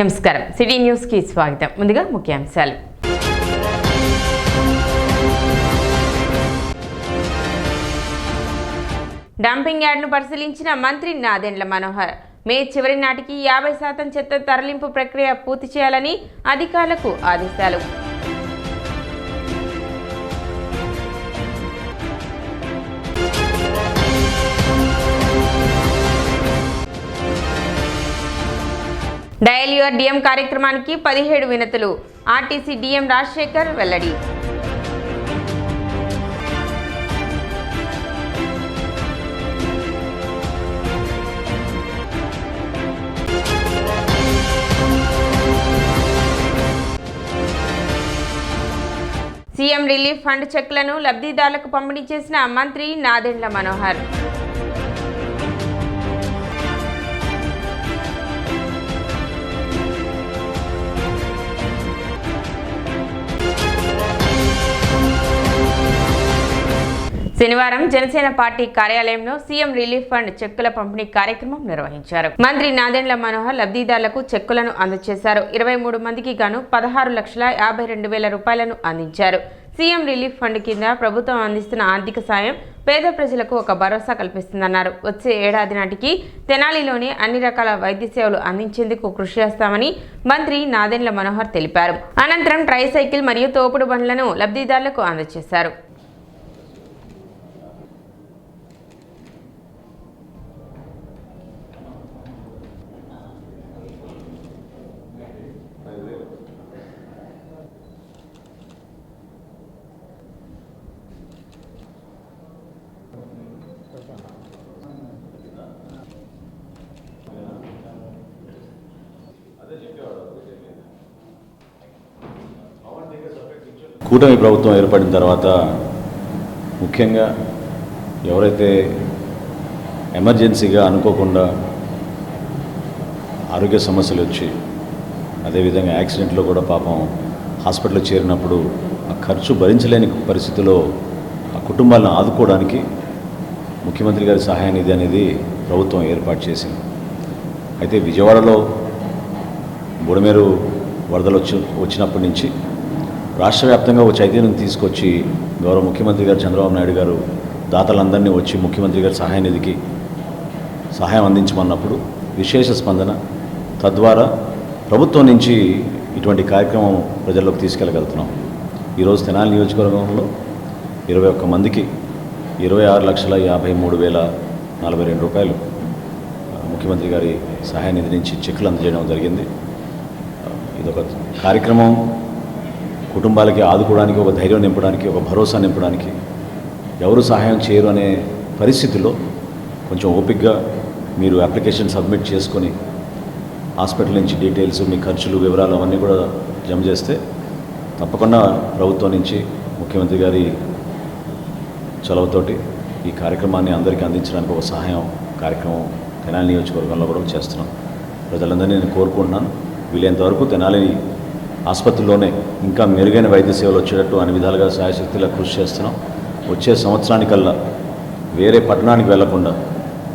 నమస్కారం city news కి స్వాగతం. ముందుగా ముఖ్యాంశాలు. డంపింగ్ యార్డ్ను పరిశీలించిన మంత్రి నాదెండ్ల మనోహర్. మే చివరి నాటికి 50% చెత్త తరలింపు ప్రక్రియ పూర్తి చేయాలని అధికారులకు ఆదేశాలు. డయల్ యువర్ డిఎం కార్యక్రమానికి 17 వినతులు. ఆర్టీసీ డిఎం రాజశేఖర్ వెల్లడి. సీఎం రిలీఫ్ ఫండ్ చెక్లను లబ్ధిదారులకు పంపిణీ చేసిన మంత్రి నాదెండ్ల మనోహర్. శనివారం జనసేన పార్టీ కార్యాలయంలో సీఎం రిలీఫ్ ఫండ్ చెక్కుల పంపిణీ కార్యక్రమం నిర్వహించారు. మంత్రి నాదెండ్ల మనోహర్ లబ్ధిదారులకు చెక్కులను అందజేశారు. 23 మందికి గాను 16,52,000 రూపాయలను అందించారు. సీఎం రిలీఫ్ ఫండ్ కింద ప్రభుత్వం అందిస్తున్న ఆర్థిక సాయం పేద ప్రజలకు ఒక భరోసా కల్పిస్తుందన్నారు. వచ్చే ఏడాది నాటికి తెనాలిలోని అన్ని రకాల వైద్య సేవలు అందించేందుకు కృషి చేస్తామని మంత్రి నాదెండ్ల మనోహర్ తెలిపారు. అనంతరం ట్రైసైకిల్ మరియు తోపుడు బండ్లను లబ్ధిదారులకు అందజేశారు. కూటమి ప్రభుత్వం ఏర్పడిన తర్వాత ముఖ్యంగా ఎవరైతే ఎమర్జెన్సీగా అనుకోకుండా ఆరోగ్య సమస్యలు వచ్చి అదేవిధంగా యాక్సిడెంట్లో కూడా పాపం హాస్పిటల్లో చేరినప్పుడు ఆ ఖర్చు భరించలేని పరిస్థితిలో ఆ కుటుంబాలను ఆదుకోవడానికి ముఖ్యమంత్రి గారి సహాయ నిధి అనేది ప్రభుత్వం ఏర్పాటు చేసింది. అయితే విజయవాడలో బుడమేరు వరదలు వచ్చినప్పటి నుంచి రాష్ట్ర వ్యాప్తంగా ఒక చైతన్యం తీసుకొచ్చి గౌరవ ముఖ్యమంత్రి గారు చంద్రబాబు నాయుడు గారు దాతలందరినీ వచ్చి ముఖ్యమంత్రి గారి సహాయ నిధికి సహాయం అందించమన్నప్పుడు విశేష స్పందన, తద్వారా ప్రభుత్వం నుంచి ఇటువంటి కార్యక్రమం ప్రజల్లోకి తీసుకెళ్ళగలుగుతున్నాం. ఈరోజు తెనాలి నియోజకవర్గంలో 21 మందికి 26,53,042 రూపాయలు ముఖ్యమంత్రి గారి సహాయ నిధి నుంచి చెక్కులు అందజేయడం జరిగింది. ఇదొక కార్యక్రమం కుటుంబాలకి ఆదుకోవడానికి, ఒక ధైర్యం నింపడానికి, ఒక భరోసా నింపడానికి, ఎవరు సహాయం చేయరు అనే పరిస్థితుల్లో కొంచెం ఓపికగా మీరు అప్లికేషన్ సబ్మిట్ చేసుకొని హాస్పిటల్ నుంచి డీటెయిల్స్, మీ ఖర్చులు, వివరాలు అవన్నీ కూడా జమ చేస్తే తప్పకుండా ప్రభుత్వం నుంచి ముఖ్యమంత్రి గారి చొరవతోటి ఈ కార్యక్రమాన్ని అందరికీ అందించడానికి ఒక సహాయం కార్యక్రమం తెనాలి నియోజకవర్గంలో కూడా చేస్తున్నాం. ప్రజలందరినీ నేను కోరుకుంటున్నాను, వీలైనంతవరకు తెనాలి ఆసుపత్రిలోనే ఇంకా మెరుగైన వైద్య సేవలు వచ్చేటట్టు అన్ని విధాలుగా శాయశక్తిలా కృషి చేస్తున్నాం. వచ్చే సంవత్సరానికల్లా వేరే పట్టణానికి వెళ్లకుండా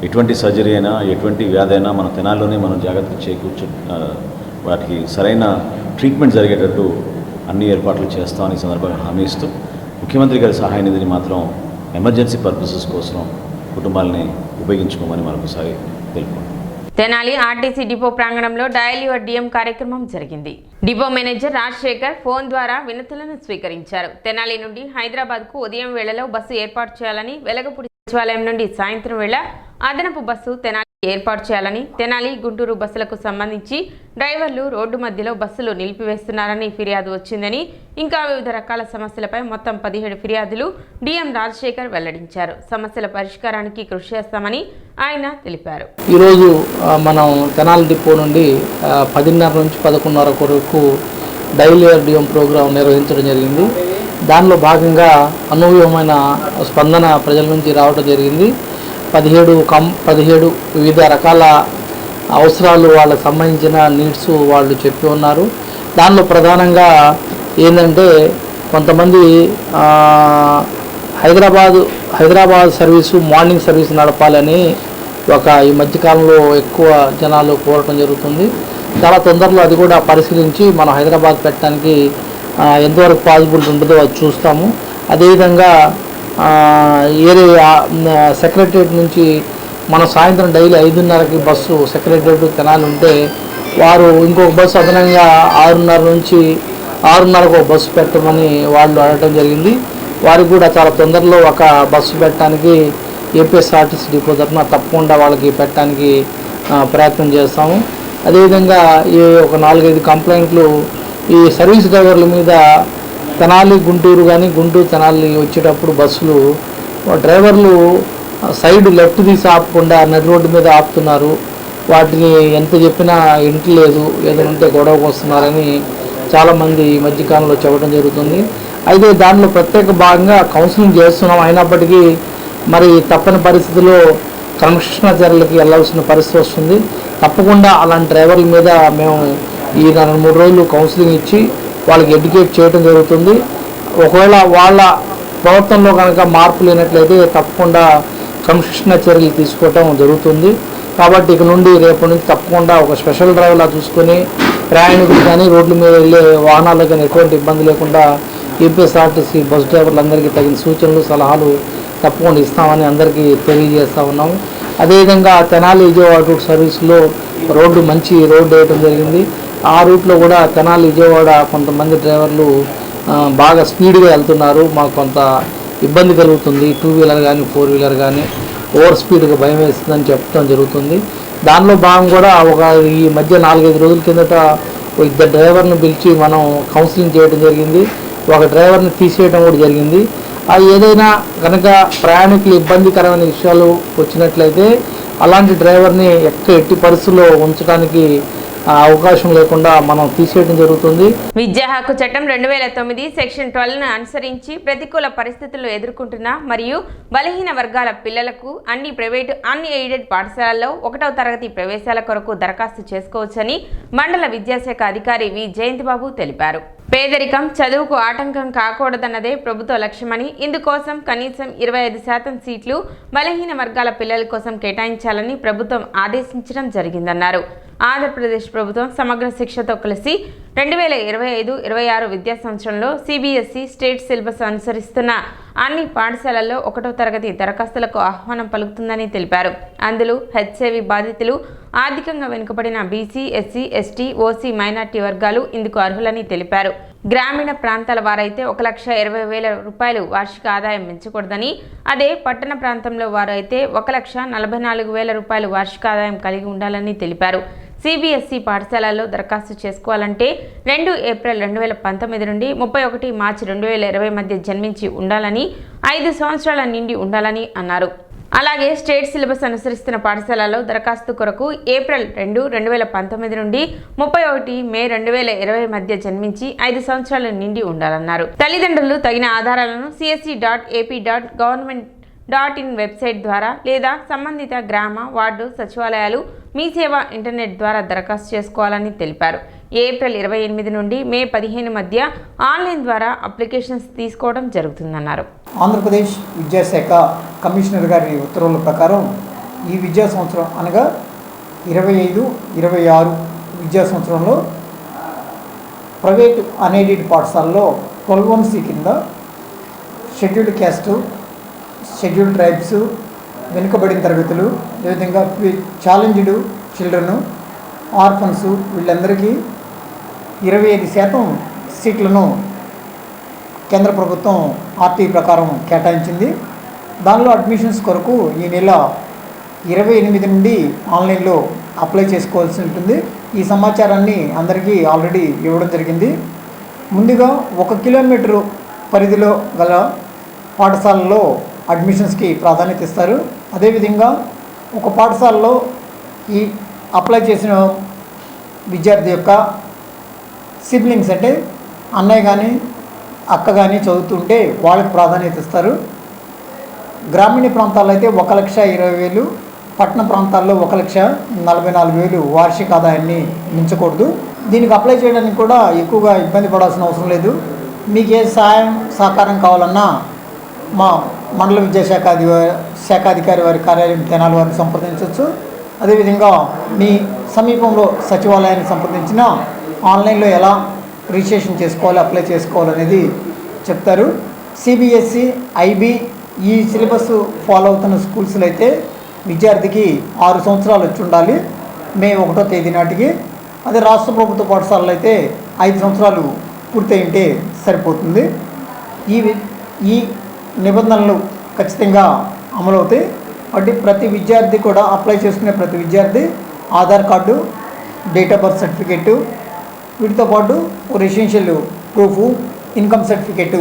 ఎటువంటి సర్జరీ అయినా, ఎటువంటి వ్యాధి అయినా మన తెనాల్లోనే మనం జాగ్రత్త చేకూర్చు వాటికి సరైన ట్రీట్మెంట్ జరిగేటట్టు అన్ని ఏర్పాట్లు చేస్తామని సందర్భంగా హామీ ఇస్తూ ముఖ్యమంత్రి గారి సహాయ నిధిని మాత్రం ఎమర్జెన్సీ పర్పసెస్ కోసం కుటుంబాలని ఉపయోగించుకోమని మరొకసారి తెలుపుకుంటాం. తెనాలి ఆర్టీసీ డిపో ప్రాంగణంలో డయల్ యువర్ డిఎం కార్యక్రమం జరిగింది. డిపో మేనేజర్ రాజశేఖర్ ఫోన్ ద్వారా వినతులను స్వీకరించారు. తెనాలి నుండి హైదరాబాద్కు ఉదయం వేళలో బస్సు ఏర్పాటు చేయాలని, వెలగపూడి సచివాలయం నుండి సాయంత్రం వేళ అదనపు బస్సు తెనాలి ఏర్పాటు చేయాలని, తెనాలి గుంటూరు బస్సులకు సంబంధించి డ్రైవర్లు రోడ్డు మధ్యలో బస్సులు నిలిపివేస్తున్నారని ఫిర్యాదు వచ్చిందని, ఇంకా వివిధ రకాల సమస్యలపై మొత్తం 17 ఫిర్యాదులు డిఎం రాజశేఖర్ వెల్లడించారు. సమస్యల పరిష్కారానికి కృషి చేస్తామని ఆయన తెలిపారు. ఈరోజు మనం తెనాలి డిపో నుండి 10:30 నుంచి 11:30 వరకు డయల్ యువర్ డిఎం ప్రోగ్రాం నిర్వహించడం జరిగింది. దానిలో భాగంగా అనూహ్యమైన స్పందన ప్రజల నుంచి రావడం జరిగింది. 17 వివిధ రకాల అవసరాలు వాళ్ళకు సంబంధించిన నీడ్స్ వాళ్ళు చెప్పి ఉన్నారు. దానిలో ప్రధానంగా ఏంటంటే కొంతమంది హైదరాబాద్ సర్వీసు మార్నింగ్ సర్వీస్ నడపాలని ఈ మధ్యకాలంలో ఎక్కువ జనాలు కోరటం జరుగుతుంది. చాలా తొందరలో అది కూడా పరిశీలించి మనం హైదరాబాద్ పెట్టడానికి ఎంతవరకు పాసిబిలిటీ ఉంటుందో అది చూస్తాము. అదేవిధంగా సెక్రటరియట్ నుంచి మనం సాయంత్రం డైలీ 5:30కి బస్సు సెక్రటరియట్ తెనాలి ఉంటే వారు ఇంకొక బస్సు అదనంగా 6:30 నుంచి 6:30కు ఒక బస్సు పెట్టమని వాళ్ళు అడగడం జరిగింది. వారికి కూడా చాలా తొందరలో ఒక బస్సు పెట్టడానికి ఏపీఎస్ఆర్టీసీ డిపో తరఫున తప్పకుండా వాళ్ళకి పెట్టడానికి ప్రయత్నం చేస్తాము. అదేవిధంగా ఈ ఒక 4-5 కంప్లైంట్లు ఈ సర్వీస్ డ్రైవర్ల మీద తెనాలి గుంటూరు కానీ గుంటూరు తెనాలి వచ్చేటప్పుడు బస్సులు డ్రైవర్లు సైడ్ లెఫ్ట్ తీసి ఆపకుండా నడి రోడ్డు మీద ఆపుతున్నారు. వాటిని ఎంత చెప్పినా ఇంటలేదు, ఏదంటే గొడవకు వస్తున్నారని చాలామంది ఈ మధ్యకాలంలో చెప్పడం జరుగుతుంది. అయితే దానిలో ప్రత్యేక భాగంగా కౌన్సిలింగ్ చేస్తున్నాం. అయినప్పటికీ మరి తప్పని పరిస్థితుల్లో క్రమశిక్షణ చర్యలకి వెళ్ళాల్సిన పరిస్థితి వస్తుంది. తప్పకుండా అలాంటి డ్రైవర్ల మీద మేము ఈ 2-3 రోజులు కౌన్సిలింగ్ ఇచ్చి వాళ్ళకి ఎడ్యుకేట్ చేయడం జరుగుతుంది. ఒకవేళ వాళ్ళ ప్రవర్తనలో కనుక మార్పు లేనట్లయితే తప్పకుండా క్రమశిక్షణ చర్యలు తీసుకోవటం జరుగుతుంది. కాబట్టి ఇక నుండి రేపటి నుంచి తప్పకుండా ఒక స్పెషల్ డ్రైవర్లా చూసుకొని ప్రయాణికులు కానీ రోడ్ల మీద వెళ్ళే వాహనాలకు కానీ ఎటువంటి ఇబ్బంది లేకుండా ఏపీఎస్ఆర్టీసీ బస్ డ్రైవర్లందరికీ తగిన సూచనలు సలహాలు తప్పకుండా ఇస్తామని అందరికీ తెలియజేస్తూ ఉన్నాము. అదేవిధంగా తెనాలి విజయవాడ రూట్ సర్వీస్లో మంచి రోడ్డు వేయడం జరిగింది. ఆ రూట్లో కూడా తెనాలి విజయవాడ కొంతమంది డ్రైవర్లు బాగా స్పీడ్గా వెళ్తున్నారు. మాకు కొంత ఇబ్బంది కలుగుతుంది. 2 వీలర్ కానీ 4 వీలర్ కానీ ఓవర్ స్పీడ్గా భయం వేస్తుందని చెప్పడం జరుగుతుంది. దానిలో భాగం కూడా ఈ మధ్య 4-5 రోజుల కిందట 2 డ్రైవర్ని పిలిచి మనం కౌన్సిలింగ్ చేయడం జరిగింది. ఒక డ్రైవర్ని తీసేయడం కూడా జరిగింది. ఏదైనా కనుక ప్రయాణికులు ఇబ్బందికరమైన విషయాలు వచ్చినట్లయితే అలాంటి డ్రైవర్ని ఎట్టి పరిస్థితుల్లో ఉంచడానికి అవకాశం లేకుండా మనం తీసేయడం జరుగుతుంది. విద్యా హక్కు చట్టం 2009 సెక్షన్ 12ను అనుసరించి ప్రతికూల పరిస్థితులు ఎదుర్కొంటున్న మరియు బలహీన వర్గాల పిల్లలకు అన్ని ప్రైవేటు అన్ఎయిడెడ్ పాఠశాలల్లో 1వ తరగతి ప్రవేశాల కొరకు దరఖాస్తు చేసుకోవచ్చని మండల విద్యాశాఖ అధికారి వి జయంతిబాబు తెలిపారు. పేదరికం చదువుకు ఆటంకం కాకూడదన్నదే ప్రభుత్వ లక్ష్యమని, ఇందుకోసం కనీసం 25% సీట్లు బలహీన వర్గాల పిల్లల కోసం కేటాయించాలని ప్రభుత్వం ఆదేశించడం జరిగిందన్నారు. ఆంధ్రప్రదేశ్ ప్రభుత్వం సమగ్ర శిక్షతో కలిసి 2025-26 విద్యా సంవత్సరంలో సిబిఎస్ఈ స్టేట్ సిలబస్ అనుసరిస్తున్న అన్ని పాఠశాలల్లో 1వ తరగతి దరఖాస్తులకు ఆహ్వానం పలుకుతుందని తెలిపారు. అందులో హెచ్ఐవి బాధితులు, ఆర్థికంగా వెనుకబడిన BC, SC, ST, OC, minority వర్గాలు ఇందుకు అర్హులని తెలిపారు. గ్రామీణ ప్రాంతాల వారైతే 1,20,000 రూపాయలు వార్షిక ఆదాయం మించకూడదని, అదే పట్టణ ప్రాంతంలో వారు అయితే 1,44,000 రూపాయలు వార్షిక ఆదాయం కలిగి ఉండాలని తెలిపారు. సిబిఎస్ఈ పాఠశాలల్లో దరఖాస్తు చేసుకోవాలంటే 2 ఏప్రిల్ 2019 నుండి 31 మార్చి 2020 మధ్య జన్మించి ఉండాలని, 5 సంవత్సరాల నిండి ఉండాలని అన్నారు. అలాగే స్టేట్ సిలబస్ అనుసరిస్తున్న పాఠశాలలో దరఖాస్తు కొరకు ఏప్రిల్ 2, 2019 నుండి 31 మే 2020 మధ్య జన్మించి 5 సంవత్సరాల నిండి ఉండాలన్నారు. తల్లిదండ్రులు తగిన ఆధారాలను CSE.ap.government.in వెబ్సైట్ ద్వారా లేదా సంబంధిత గ్రామ, వార్డు సచివాలయాలు మీ సేవ ఇంటర్నెట్ ద్వారా దరఖాస్తు చేసుకోవాలని తెలిపారు. ఏప్రిల్ 28 నుండి మే 15 మధ్య ఆన్లైన్ ద్వారా అప్లికేషన్స్ తీసుకోవడం జరుగుతుందన్నారు. ఆంధ్రప్రదేశ్ విద్యాశాఖ కమిషనర్ గారి ఉత్తర్వుల ప్రకారం ఈ విద్యా సంవత్సరం అనగా 25-26 విద్యా సంవత్సరంలో ప్రైవేటు అన్ఎయిడెడ్ పాఠశాలలో 12(1)C కింద షెడ్యూల్డ్ క్యాస్టు, షెడ్యూల్డ్ ట్రైబ్స్, వెనుకబడిన తరగతులు, అదేవిధంగా ఛాలెంజ్డ్ చిల్డ్రన్, ఆర్ఫన్స్ వీళ్ళందరికీ 25% సీట్లను కేంద్ర ప్రభుత్వం ఆర్టీ ప్రకారం కేటాయించింది. దానిలో అడ్మిషన్స్ కొరకు ఈ నెల 28 నుండి ఆన్లైన్లో అప్లై చేసుకోవాల్సి ఉంటుంది. ఈ సమాచారాన్ని అందరికీ ఆల్రెడీ ఇవ్వడం జరిగింది. ముందుగా 1 కిలోమీటరు పరిధిలో గల పాఠశాలలో అడ్మిషన్స్కి ప్రాధాన్యత ఇస్తారు. అదేవిధంగా ఒక పాఠశాలలో ఈ అప్లై చేసిన విద్యార్థి యొక్క సిబ్లింగ్స్ అంటే అన్నయ్య కానీ అక్క కానీ చదువుతుంటే వాళ్ళకి ప్రాధాన్యత ఇస్తారు. గ్రామీణ ప్రాంతాల్లో అయితే 1,20,000, పట్టణ ప్రాంతాల్లో 1,44,000 వార్షిక ఆదాయాన్ని మించకూడదు. దీనికి అప్లై చేయడానికి కూడా ఎక్కువగా ఇబ్బంది పడాల్సిన అవసరం లేదు. మీకు ఏ సహాయం సహకారం కావాలన్నా మా మండల విద్యాశాఖ శాఖాధికారి వారి కార్యాలయం తెనాలి వారిని సంప్రదించవచ్చు. అదేవిధంగా మీ సమీపంలో సచివాలయాన్ని సంప్రదించిన ఆన్లైన్లో ఎలా రిజిస్ట్రేషన్ చేసుకోవాలి, అప్లై చేసుకోవాలనేది చెప్తారు. సిబిఎస్ఈ, ఐబీ ఈ సిలబస్ ఫాలో అవుతున్న స్కూల్స్లో అయితే విద్యార్థికి 6 సంవత్సరాలు వచ్చి ఉండాలి మే 1వ తేదీ నాటికి. అదే రాష్ట్ర ప్రభుత్వ పాఠశాలలో అయితే 5 సంవత్సరాలు పూర్తి ఉంటే సరిపోతుంది. ఈ నిబంధనలు ఖచ్చితంగా అమలవుతాయి. కాబట్టి ప్రతి విద్యార్థి కూడా అప్లై చేసుకునే ప్రతి విద్యార్థి Aadhaar card, date of birth certificate, వీటితో పాటు రెసిడెన్షియల్ ప్రూఫ్, ఇన్కమ్ సర్టిఫికెట్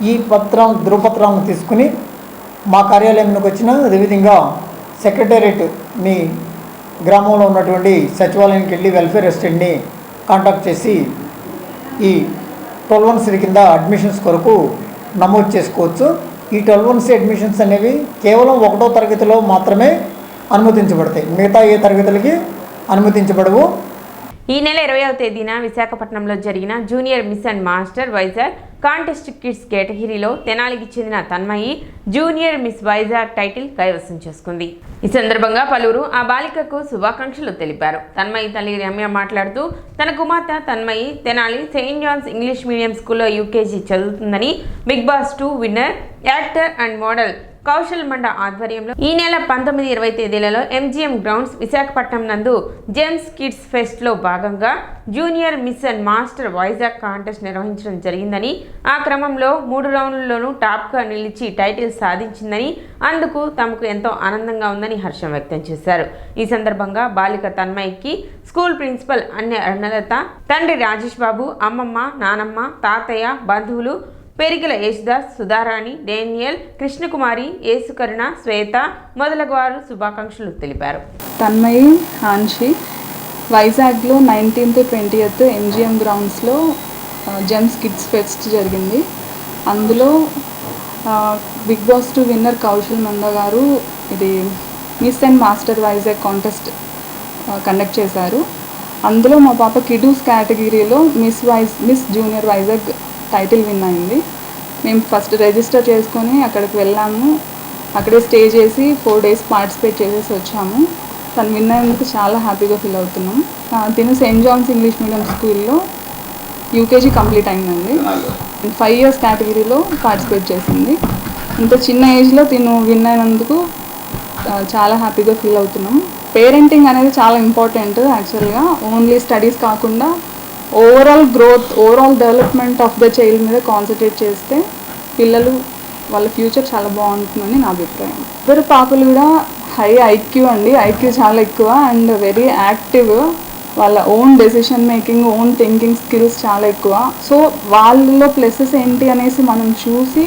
ఈ ధృవపత్రాలను తీసుకుని మా కార్యాలయంలోకి వచ్చిన, అదేవిధంగా సెక్రటేరియట్ మీ గ్రామంలో ఉన్నటువంటి సచివాలయానికి వెళ్ళి వెల్ఫేర్ అసిస్టెంట్ని కాంటాక్ట్ చేసి ఈ 12(1)C కింద అడ్మిషన్స్ కొరకు నమోదు చేసుకోవచ్చు. ఈ 12(1)C అడ్మిషన్స్ అనేవి కేవలం 1వ తరగతిలో మాత్రమే అనుమతించబడతాయి, మిగతా ఏ తరగతులకి అనుమతించబడవు. ఈ నెల 20వ తేదీన విశాఖపట్నంలో జరిగిన junior miss and master Vizag contest kids కేటగిరీలో తెనాలికి చెందిన Tanmayi junior miss Vizag title కైవసం చేసుకుంది. ఈ సందర్భంగా పలువురు ఆ బాలికకు శుభాకాంక్షలు తెలిపారు. తన్మయి తల్లి రమ్య మాట్లాడుతూ తన కుమార్తె Tanmayi Tenali Saint John's English medium స్కూల్లో యూకేజీ చదువుతుందని Bigg Boss 2 winner, actor and model Kaushal Manda ఆధ్వర్యంలో ఈ నెల 19, 20 తేదీలలో MGM గ్రౌండ్స్ విశాఖపట్నం నందు జెమ్స్ కిడ్స్ ఫెస్ట్లో భాగంగా junior miss and master Vizag contest నిర్వహించడం జరిగిందని, ఆ క్రమంలో 3 రౌండ్లలోనూ టాప్గా నిలిచి టైటిల్ సాధించిందని, అందుకు తమకు ఎంతో ఆనందంగా ఉందని హర్షం వ్యక్తం చేశారు. ఈ సందర్భంగా బాలిక తన్మయికి స్కూల్ ప్రిన్సిపల్ అన్నలత, తండ్రి రాజేష్ బాబు, అమ్మమ్మ, నానమ్మ, తాతయ్య, బంధువులు పెరిగిల యేసుదాస్, సుధారాణి, డేనియల్, కృష్ణకుమారి, యేసుకరుణ, శ్వేత మొదలగు వారు శుభాకాంక్షలు తెలిపారు. తన్మయి హాన్షి వైజాగ్లో 19th, 20th MGM గ్రౌండ్స్లో జెమ్స్ కిడ్స్ ఫెస్ట్ జరిగింది. అందులో బిగ్ బాస్ 2 విన్నర్ కౌశల్ మంద గారు ఇది miss and master Vizag contest conduct చేశారు. అందులో మా పాప కిడ్స్ కేటగిరీలో miss junior Vizag title win అయింది. మేము ఫస్ట్ రిజిస్టర్ చేసుకొని అక్కడికి వెళ్ళాము. అక్కడే స్టే చేసి 4 days పార్టిసిపేట్ చేసేసి వచ్చాము. తను విన్ అయినందుకు చాలా హ్యాపీగా ఫీల్ అవుతున్నాం. తిను సెయింట్ జాన్స్ ఇంగ్లీష్ మీడియం స్కూల్లో యూకేజీ కంప్లీట్ అయిందండి. 5 years కేటగిరీలో పార్టిసిపేట్ చేసింది. ఇంత చిన్న ఏజ్లో తిను విన్ అయినందుకు చాలా హ్యాపీగా ఫీల్ అవుతున్నాం. పేరెంటింగ్ అనేది చాలా ఇంపార్టెంట్. యాక్చువల్గా ఓన్లీ స్టడీస్ కాకుండా overall growth, overall development of the child మీద కాన్సన్ట్రేట్ చేస్తే పిల్లలు వాళ్ళ ఫ్యూచర్ చాలా బాగుంటుందని నా అభిప్రాయం. ఇద్దరు పాపలు కూడా హై ఐక్యూ అండి, ఐక్యూ చాలా ఎక్కువ అండ్ వెరీ యాక్టివ్. వాళ్ళ own decision making, own thinking skills చాలా ఎక్కువ. సో వాళ్ళలో ప్లసెస్ ఏంటి అనేసి మనం చూసి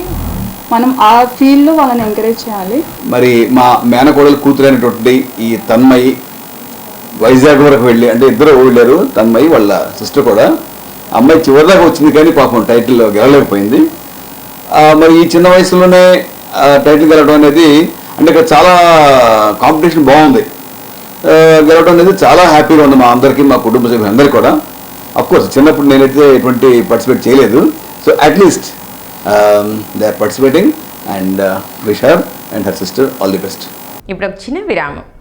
మనం ఆ ఫీల్డ్లో వాళ్ళని ఎంకరేజ్ చేయాలి. మరి మా మేనకోడలు కూతురైనటువంటి ఈ తన్మయి వైజాగ్ వరకు వెళ్ళి, అంటే ఇద్దరు వెళ్ళారు, తన్మయి వాళ్ళ సిస్టర్ కూడా. అమ్మాయి చివరిదాకా వచ్చింది కానీ పాపం టైటిల్ గెలలేకపోయింది. మరి ఈ చిన్న వయసులోనే టైటిల్ గెలవడం అనేది, అంటే ఇక్కడ చాలా కాంపిటీషన్ బాగుంది. గెలవడం అనేది చాలా హ్యాపీగా ఉంది మా అందరికీ, మా కుటుంబ సభ్యులందరికీ కూడా. అఫ్కోర్స్ చిన్నప్పుడు నేనైతే ఎటువంటి పార్టిసిపేట్ చేయలేదు. So at least they are participating and wish her and her sister all the best. ఇప్పుడు ఒక చిన్న విరామం.